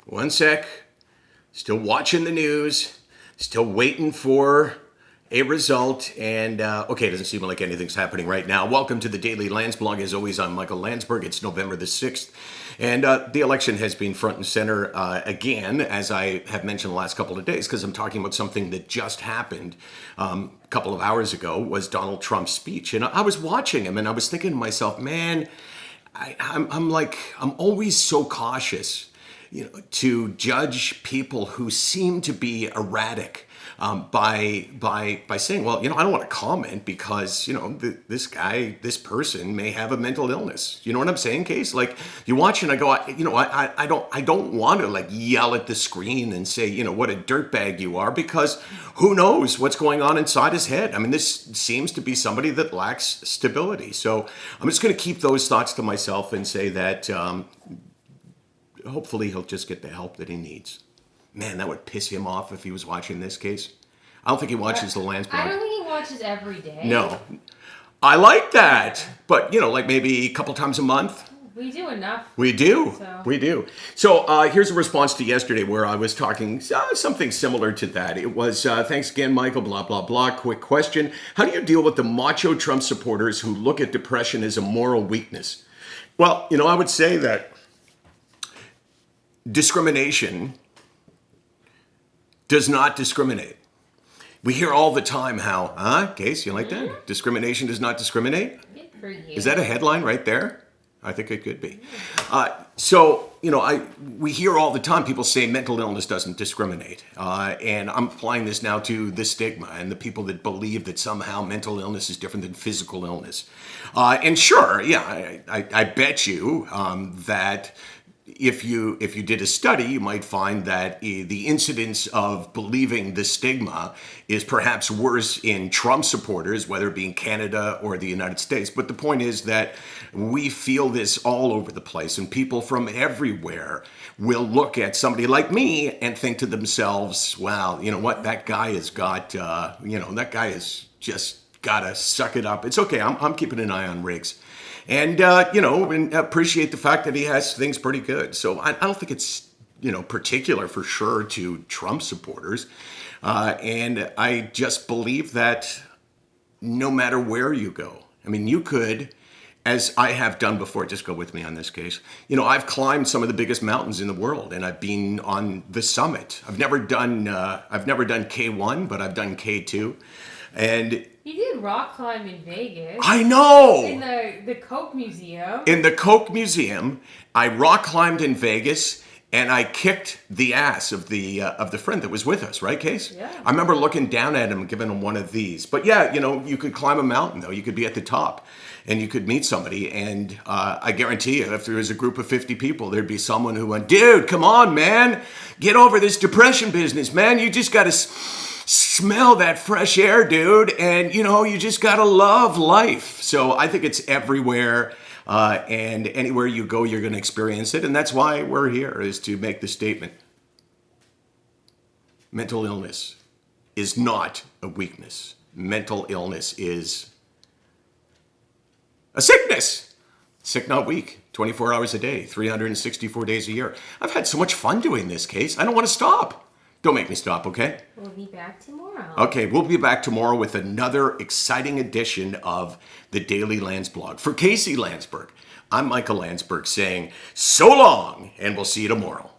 One sec. Still watching the news. Still waiting for a result. And, okay, it doesn't seem like anything's happening right now. Welcome to the Daily Landsblog. As always, I'm Michael Landsberg. It's November the 6th. And the election has been front and center again, as I have mentioned the last couple of days, because I'm talking about something that just happened a couple of hours ago, was Donald Trump's speech. And I was watching him and I was thinking to myself, man, I'm always so cautious, to judge people who seem to be erratic by saying, well, I don't want to comment because this person may have a mental illness. You know what I'm saying, Case? Like, you watch and I go, I don't want to like yell at the screen and say, what a dirtbag you are, because who knows what's going on inside his head. I mean, this seems to be somebody that lacks stability. So I'm just going to keep those thoughts to myself and say that hopefully he'll just get the help that he needs. Man, that would piss him off if he was watching this, Case. I don't think he watches the Landsblog. I don't think he watches every day. No. I like that. But, like maybe a couple times a month. We do enough. We do. We do. So here's a response to yesterday where I was talking something similar to that. It was, thanks again, Michael, blah, blah, blah. Quick question. How do you deal with the macho Trump supporters who look at depression as a moral weakness? Well, I would say that discrimination does not discriminate. We hear all the time how, Case, you like that? Discrimination does not discriminate? Good for you. Is that a headline right there? I think it could be. We hear all the time people say mental illness doesn't discriminate. And I'm applying this now to the stigma and the people that believe that somehow mental illness is different than physical illness. And sure, yeah, I bet you that if you did a study, you might find that the incidence of believing the stigma is perhaps worse in Trump supporters, whether it be in Canada or the United States. But the point is that we feel this all over the place, and people from everywhere will look at somebody like me and think to themselves, wow, you know what, that guy has got, that guy has just got to suck it up. It's okay, I'm keeping an eye on Riggs. And, and appreciate the fact that he has things pretty good. So I don't think it's, particular for sure to Trump supporters. And I just believe that no matter where you go, I mean, you could, as I have done before, just go with me on this, Case. I've climbed some of the biggest mountains in the world, and I've been on the summit. I've never done K1, but I've done K2. And you did rock climb in Vegas. I know! In the Coke Museum. In the Coke Museum, I rock climbed in Vegas, and I kicked the ass of the friend that was with us, right, Case? Yeah. I remember looking down at him and giving him one of these. But yeah, you could climb a mountain, though. You could be at the top, and you could meet somebody. And I guarantee you, if there was a group of 50 people, there'd be someone who went, dude, come on, man. Get over this depression business, man. You just got to smell that fresh air, dude. And, you just got to love life. So I think it's everywhere. And anywhere you go, you're going to experience it. And that's why we're here, is to make the statement. Mental illness is not a weakness. Mental illness is a sickness. Sick, not weak. 24 hours a day, 364 days a year. I've had so much fun doing this, Case. I don't want to stop. Don't make me stop, okay? We'll be back tomorrow. Okay, we'll be back tomorrow with another exciting edition of the Daily Landsblog. For Casey Landsberg, I'm Michael Landsberg saying so long, and we'll see you tomorrow.